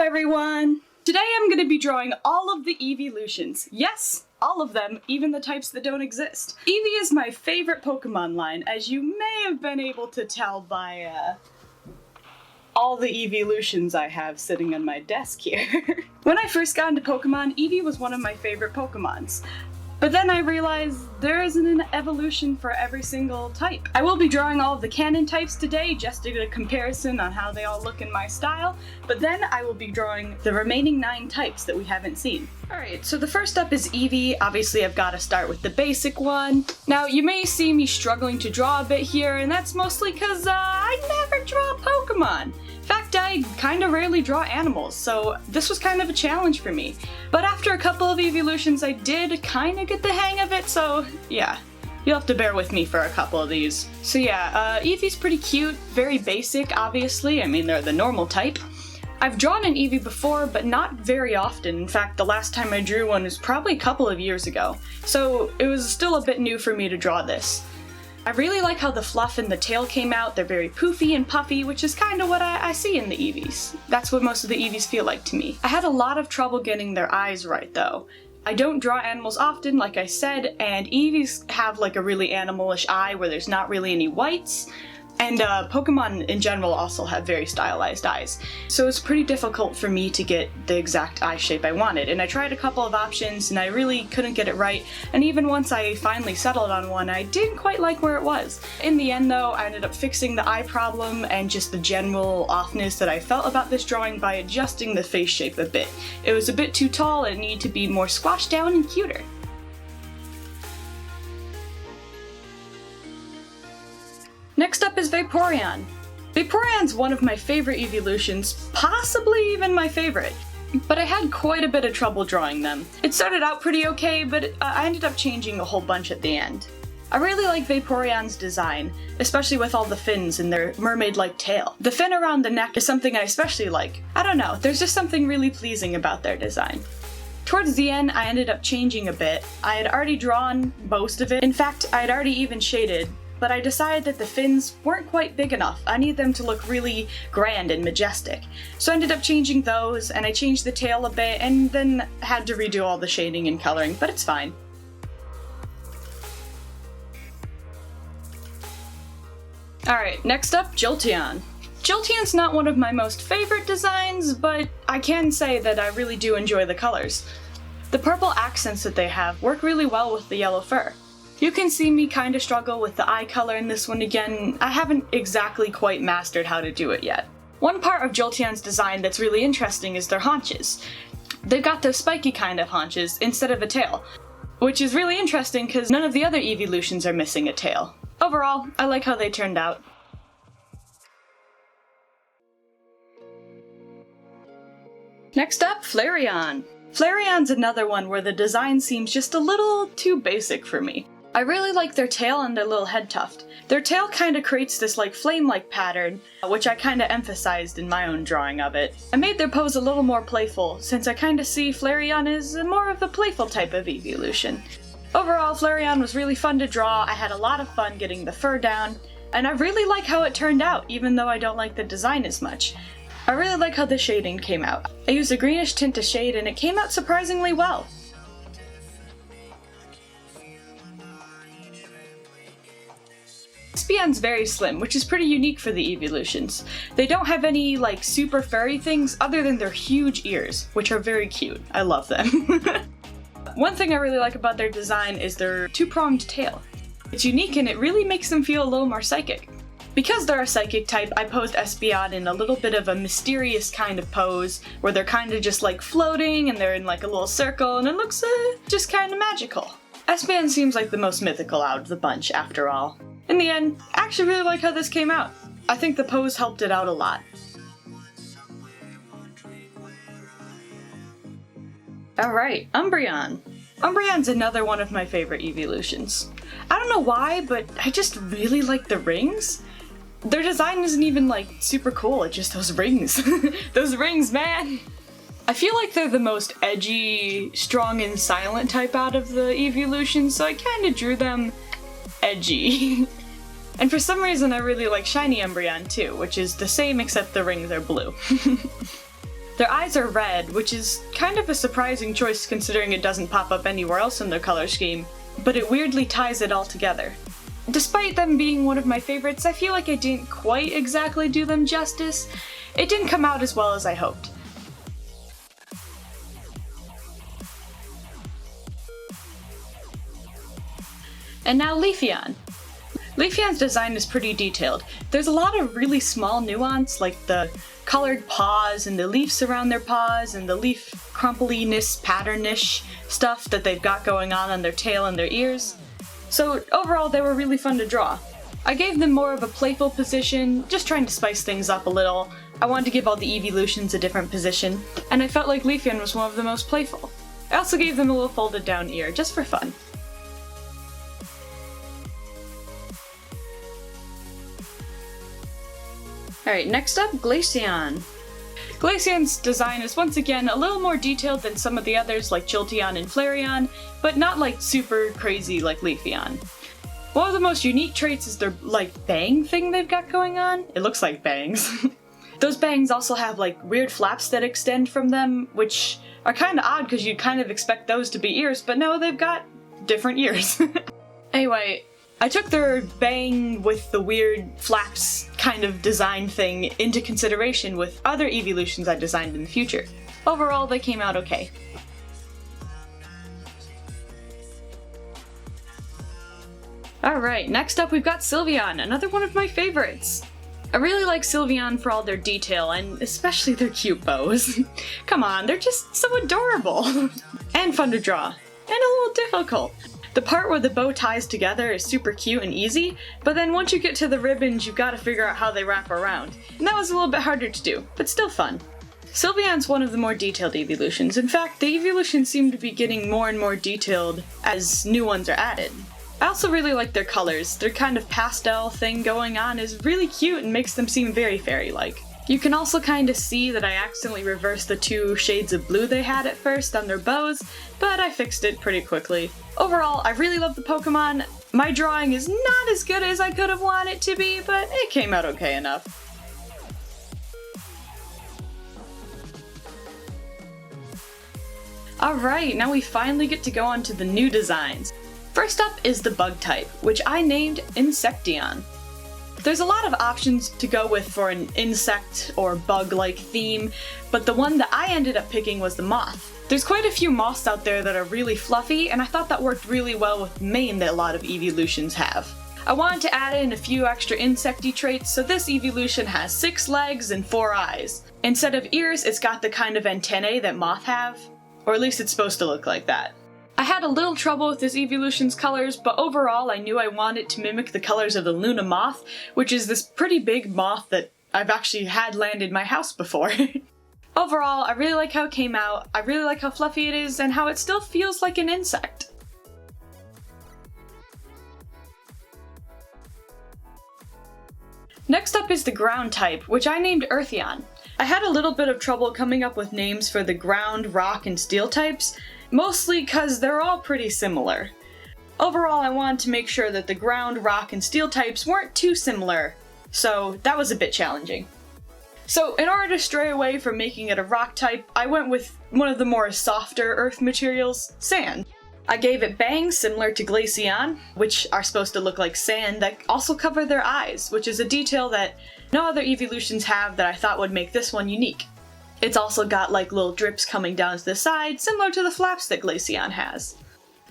everyone! Today I'm going to be drawing all of the Eeveeloutions. Yes, all of them, even the types that don't exist. Eevee is my favorite Pokemon line, as you may have been able to tell by all the Eeveeloutions I have sitting on my desk here. When I first got into Pokemon, Eevee was one of my favorite Pokemons. But then I realized there isn't an evolution for every single type. I will be drawing all of the canon types today just to get a comparison on how they all look in my style, but then I will be drawing the remaining 9 types that we haven't seen. Alright, so the first up is Eevee. Obviously I've got to start with the basic one. Now you may see me struggling to draw a bit here, and that's mostly because I never draw Pokemon. In fact, I kinda rarely draw animals, so this was kind of a challenge for me. But after a couple of Eeveeloutions, I did kinda get the hang of it, so yeah. You'll have to bear with me for a couple of these. So yeah, Eevee's pretty cute, very basic, obviously. I mean, they're the normal type. I've drawn an Eevee before, but not very often. In fact, the last time I drew one was probably a couple of years ago. So it was still a bit new for me to draw this. I really like how the fluff in the tail came out. They're very poofy and puffy, which is kind of what I see in the Eevees. That's what most of the Eevees feel like to me. I had a lot of trouble getting their eyes right though. I don't draw animals often, like I said, and Eevees have like a really animalish eye where there's not really any whites. And Pokemon in general also have very stylized eyes. So it's pretty difficult for me to get the exact eye shape I wanted. And I tried a couple of options and I really couldn't get it right. And even once I finally settled on one, I didn't quite like where it was. In the end though, I ended up fixing the eye problem and just the general offness that I felt about this drawing by adjusting the face shape a bit. It was a bit too tall and it needed to be more squashed down and cuter. Next up is Vaporeon. Vaporeon's one of my favorite Eeveeloutions, possibly even my favorite. But I had quite a bit of trouble drawing them. It started out pretty okay, but I ended up changing a whole bunch at the end. I really like Vaporeon's design, especially with all the fins and their mermaid-like tail. The fin around the neck is something I especially like. I don't know, there's just something really pleasing about their design. Towards the end, I ended up changing a bit. I had already drawn most of it. In fact, I had already even shaded. But I decided that the fins weren't quite big enough. I need them to look really grand and majestic. So I ended up changing those, and I changed the tail a bit, and then had to redo all the shading and coloring, but it's fine. Alright, next up, Jolteon. Jolteon's not one of my most favorite designs, but I can say that I really do enjoy the colors. The purple accents that they have work really well with the yellow fur. You can see me kinda struggle with the eye color in this one again. I haven't exactly quite mastered how to do it yet. One part of Jolteon's design that's really interesting is their haunches. They've got those spiky kind of haunches instead of a tail, which is really interesting because none of the other Eeveeloutions are missing a tail. Overall, I like how they turned out. Next up, Flareon. Flareon's another one where the design seems just a little too basic for me. I really like their tail and their little head tuft. Their tail kinda creates this like flame-like pattern, which I kinda emphasized in my own drawing of it. I made their pose a little more playful, since I kinda see Flareon as more of a playful type of Eeveeloution. Overall, Flareon was really fun to draw. I had a lot of fun getting the fur down, and I really like how it turned out, even though I don't like the design as much. I really like how the shading came out. I used a greenish tint to shade and it came out surprisingly well. Sylveon's very slim, which is pretty unique for the Eeveeloutions. They don't have any like super furry things other than their huge ears, which are very cute. I love them. One thing I really like about their design is their two-pronged tail. It's unique and it really makes them feel a little more psychic. Because they're a psychic type, I posed Sylveon in a little bit of a mysterious kind of pose, where they're kind of just like floating and they're in like a little circle and it looks just kind of magical. Sylveon seems like the most mythical out of the bunch after all. In the end, I actually really like how this came out. I think the pose helped it out a lot. Alright, Umbreon. Umbreon's another one of my favorite Eeveeloutions. I don't know why, but I just really like the rings. Their design isn't even like super cool, it's just those rings. Those rings, man! I feel like they're the most edgy, strong and silent type out of the Eeveeloutions, so I kinda drew them edgy. And for some reason I really like shiny Umbreon too, which is the same except the rings are blue. Their eyes are red, which is kind of a surprising choice considering it doesn't pop up anywhere else in their color scheme, but it weirdly ties it all together. Despite them being one of my favorites, I feel like I didn't quite exactly do them justice. It didn't come out as well as I hoped. And now Leafeon. Leafeon's design is pretty detailed. There's a lot of really small nuance, like the colored paws and the leaves around their paws and the leaf crumpliness, patternish stuff that they've got going on their tail and their ears. So overall they were really fun to draw. I gave them more of a playful position, just trying to spice things up a little. I wanted to give all the Eeveeloutions a different position, and I felt like Leafeon was one of the most playful. I also gave them a little folded down ear, just for fun. Alright, next up, Glaceon. Glaceon's design is once again a little more detailed than some of the others like Jolteon and Flareon, but not like super crazy like Leafeon. One of the most unique traits is their like bang thing they've got going on. It looks like bangs. Those bangs also have like weird flaps that extend from them, which are kind of odd because you'd kind of expect those to be ears, but no, they've got different ears. Anyway, I took their bang with the weird flaps kind of design thing into consideration with other Eeveeloutions I designed in the future. Overall, they came out okay. Alright, next up we've got Sylveon, another one of my favorites. I really like Sylveon for all their detail, and especially their cute bows. Come on, they're just so adorable! And fun to draw. And a little difficult. The part where the bow ties together is super cute and easy, but then once you get to the ribbons you've got to figure out how they wrap around. And that was a little bit harder to do, but still fun. Sylveon's one of the more detailed Eeveeloutions. In fact, the Eeveeloutions seem to be getting more and more detailed as new ones are added. I also really like their colors. Their kind of pastel thing going on is really cute and makes them seem very fairy-like. You can also kind of see that I accidentally reversed the 2 shades of blue they had at first on their bows, but I fixed it pretty quickly. Overall, I really love the Pokemon. My drawing is not as good as I could have wanted it to be, but it came out okay enough. Alright, now we finally get to go on to the new designs. First up is the bug type, which I named Insection. There's a lot of options to go with for an insect or bug-like theme, but the one that I ended up picking was the moth. There's quite a few moths out there that are really fluffy, and I thought that worked really well with the mane that a lot of Eeveeloutions have. I wanted to add in a few extra Insecty traits, so this Eeveeloution has 6 legs and 4 eyes. Instead of ears, it's got the kind of antennae that moth have, or at least it's supposed to look like that. I had a little trouble with this Eeveeloution's colors, but overall I knew I wanted to mimic the colors of the Luna moth, which is this pretty big moth that I've actually had land in my house before. Overall, I really like how it came out, I really like how fluffy it is, and how it still feels like an insect. Next up is the ground type, which I named Eartheon. I had a little bit of trouble coming up with names for the ground, rock, and steel types, mostly because they're all pretty similar. Overall, I wanted to make sure that the ground, rock, and steel types weren't too similar, so that was a bit challenging. So in order to stray away from making it a rock type, I went with one of the more softer earth materials, sand. I gave it bangs similar to Glaceon, which are supposed to look like sand that also cover their eyes, which is a detail that no other Eeveeloutions have that I thought would make this one unique. It's also got like little drips coming down to the side, similar to the flaps that Glaceon has.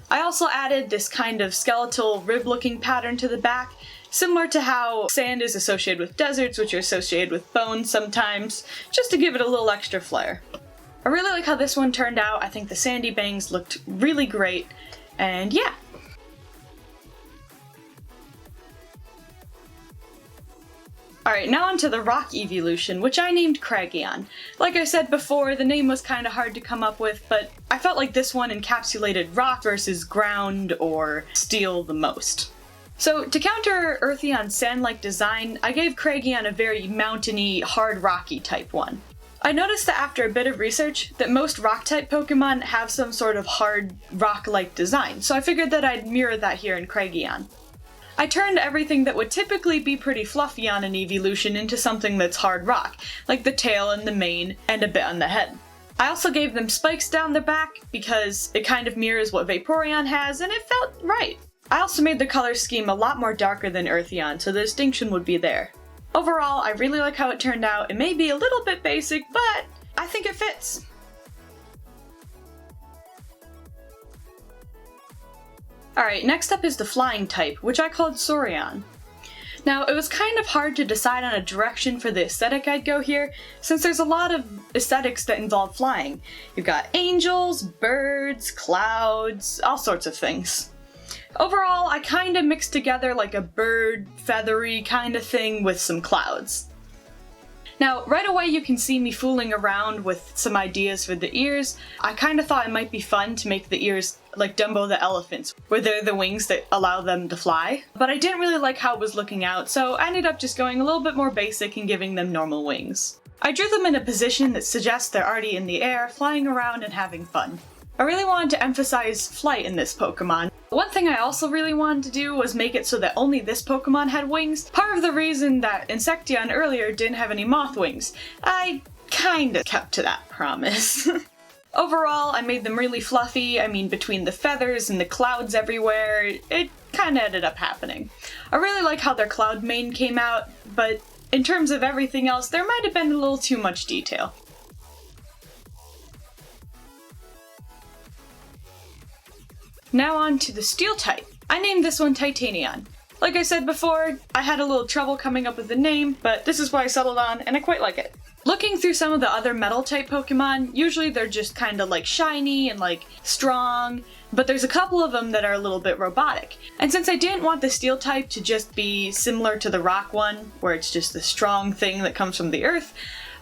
I also added this kind of skeletal rib-looking pattern to the back, similar to how sand is associated with deserts, which are associated with bones sometimes, just to give it a little extra flair. I really like how this one turned out. I think the sandy bangs looked really great, and yeah. Alright, now onto the rock Eeveeloution, which I named Craggeon. Like I said before, the name was kinda hard to come up with, but I felt like this one encapsulated rock versus ground or steel the most. So to counter Eartheon's sand-like design, I gave Craggeon a very mountainy, hard rocky type one. I noticed that after a bit of research that most rock-type Pokemon have some sort of hard rock-like design, so I figured that I'd mirror that here in Craggeon. I turned everything that would typically be pretty fluffy on an Eeveeloution into something that's hard rock, like the tail and the mane, and a bit on the head. I also gave them spikes down their back because it kind of mirrors what Vaporeon has, and it felt right. I also made the color scheme a lot more darker than Eartheon, so the distinction would be there. Overall, I really like how it turned out. It may be a little bit basic, but I think it fits. Alright, next up is the flying type, which I called Sylveon. Now, it was kind of hard to decide on a direction for the aesthetic I'd go here, since there's a lot of aesthetics that involve flying. You've got angels, birds, clouds, all sorts of things. Overall, I kinda mixed together like a bird, feathery kind of thing with some clouds. Now, right away you can see me fooling around with some ideas for the ears. I kinda thought it might be fun to make the ears like Dumbo the elephants, where they're the wings that allow them to fly. But I didn't really like how it was looking out, so I ended up just going a little bit more basic and giving them normal wings. I drew them in a position that suggests they're already in the air, flying around and having fun. I really wanted to emphasize flight in this Pokemon. One thing I also really wanted to do was make it so that only this Pokemon had wings. Part of the reason that Insecty earlier didn't have any moth wings. I kinda kept to that promise. Overall, I made them really fluffy. I mean, between the feathers and the clouds everywhere, it kinda ended up happening. I really like how their cloud mane came out, but in terms of everything else, there might have been a little too much detail. Now on to the steel type. I named this one Titanion. Like I said before, I had a little trouble coming up with the name, but this is what I settled on, and I quite like it. Looking through some of the other metal type Pokemon, usually they're just kinda like shiny and like strong, but there's a couple of them that are a little bit robotic. And since I didn't want the steel type to just be similar to the rock one, where it's just the strong thing that comes from the earth,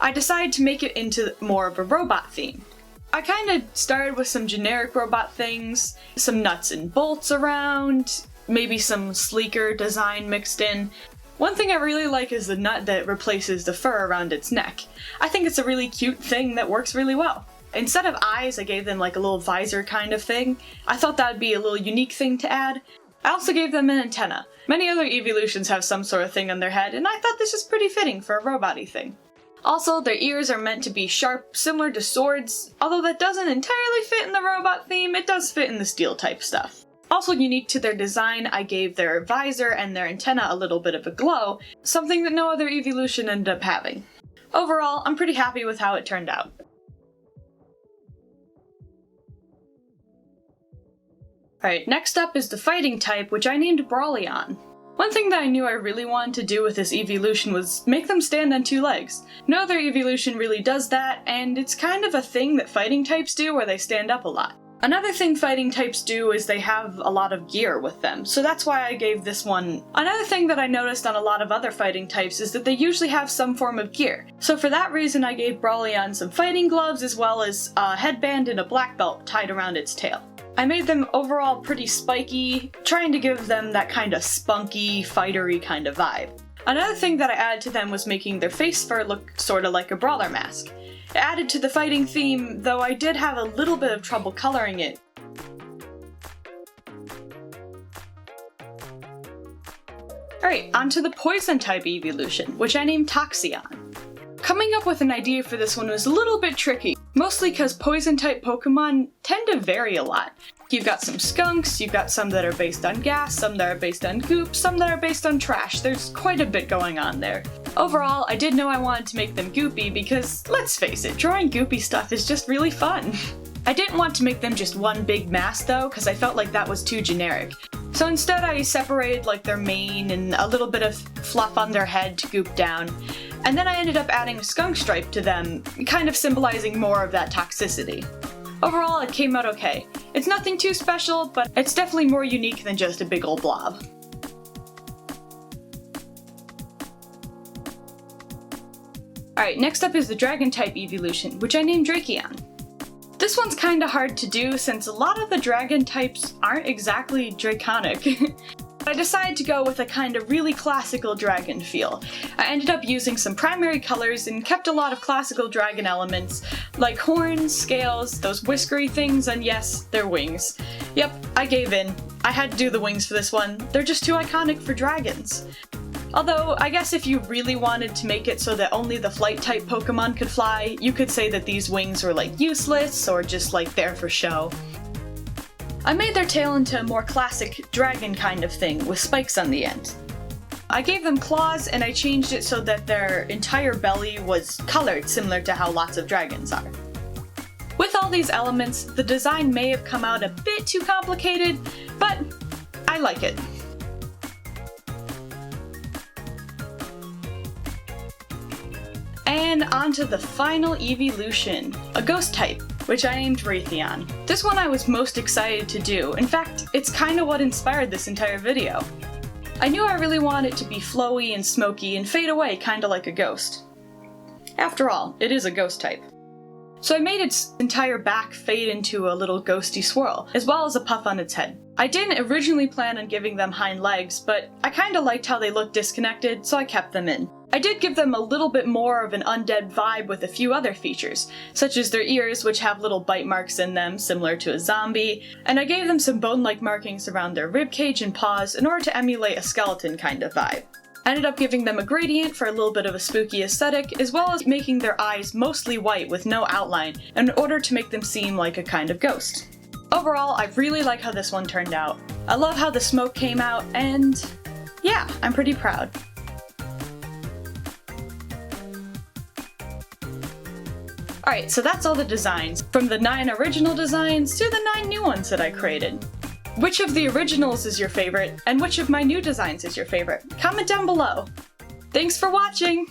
I decided to make it into more of a robot theme. I kinda started with some generic robot things, some nuts and bolts around, maybe some sleeker design mixed in. One thing I really like is the nut that replaces the fur around its neck. I think it's a really cute thing that works really well. Instead of eyes, I gave them like a little visor kind of thing. I thought that would be a little unique thing to add. I also gave them an antenna. Many other Eeveeloutions have some sort of thing on their head, and I thought this was pretty fitting for a robot-y thing. Also, their ears are meant to be sharp, similar to swords. Although that doesn't entirely fit in the robot theme, it does fit in the steel type stuff. Also unique to their design, I gave their visor and their antenna a little bit of a glow, something that no other Eeveeloution ended up having. Overall, I'm pretty happy with how it turned out. Alright, next up is the fighting type, which I named Brawley. One thing that I knew I really wanted to do with this Eeveeloution was make them stand on two legs. No other Eeveeloution really does that, and it's kind of a thing that fighting types do where they stand up a lot. Another thing fighting types do is they have a lot of gear with them, so that's why I gave this one. Another thing that I noticed on a lot of other fighting types is that they usually have some form of gear. So for that reason I gave Brawley some fighting gloves as well as a headband and a black belt tied around its tail. I made them overall pretty spiky, trying to give them that kind of spunky, fightery kind of vibe. Another thing that I added to them was making their face fur look sorta like a brawler mask. It added to the fighting theme, though I did have a little bit of trouble coloring it. Alright, onto the poison type Eeveeloution, which I named Toxeon. Coming up with an idea for this one was a little bit tricky, mostly because poison type Pokemon tend to vary a lot. You've got some skunks, you've got some that are based on gas, some that are based on goop, some that are based on trash. There's quite a bit going on there. Overall, I did know I wanted to make them goopy because, let's face it, drawing goopy stuff is just really fun. I didn't want to make them just one big mass though, because I felt like that was too generic. So instead I separated like their mane and a little bit of fluff on their head to goop down. And then I ended up adding a skunk stripe to them, kind of symbolizing more of that toxicity. Overall, it came out okay. It's nothing too special, but it's definitely more unique than just a big old blob. Alright, next up is the dragon type Eeveeloution, which I named Drakeon. This one's kinda hard to do since a lot of the dragon types aren't exactly draconic. I decided to go with a kind of really classical dragon feel. I ended up using some primary colors and kept a lot of classical dragon elements, like horns, scales, those whiskery things, and yes, their wings. Yep, I gave in. I had to do the wings for this one. They're just too iconic for dragons. Although, I guess if you really wanted to make it so that only the flight-type Pokemon could fly, you could say that these wings were like useless, or just like there for show. I made their tail into a more classic dragon kind of thing, with spikes on the end. I gave them claws, and I changed it so that their entire belly was colored, similar to how lots of dragons are. With all these elements, the design may have come out a bit too complicated, but I like it. And onto the final Eeveeloution, a ghost type, which I named Leafeon. This one I was most excited to do. In fact, it's kinda what inspired this entire video. I knew I really wanted it to be flowy and smoky and fade away kinda like a ghost. After all, it is a ghost type. So I made its entire back fade into a little ghosty swirl, as well as a puff on its head. I didn't originally plan on giving them hind legs, but I kinda liked how they looked disconnected, so I kept them in. I did give them a little bit more of an undead vibe with a few other features, such as their ears, which have little bite marks in them, similar to a zombie, and I gave them some bone-like markings around their ribcage and paws in order to emulate a skeleton kind of vibe. I ended up giving them a gradient for a little bit of a spooky aesthetic, as well as making their eyes mostly white with no outline, in order to make them seem like a kind of ghost. Overall, I really like how this one turned out. I love how the smoke came out, and yeah, I'm pretty proud. Alright, so that's all the designs, from the 9 original designs to the 9 new ones that I created. Which of the originals is your favorite, and which of my new designs is your favorite? Comment down below. Thanks for watching!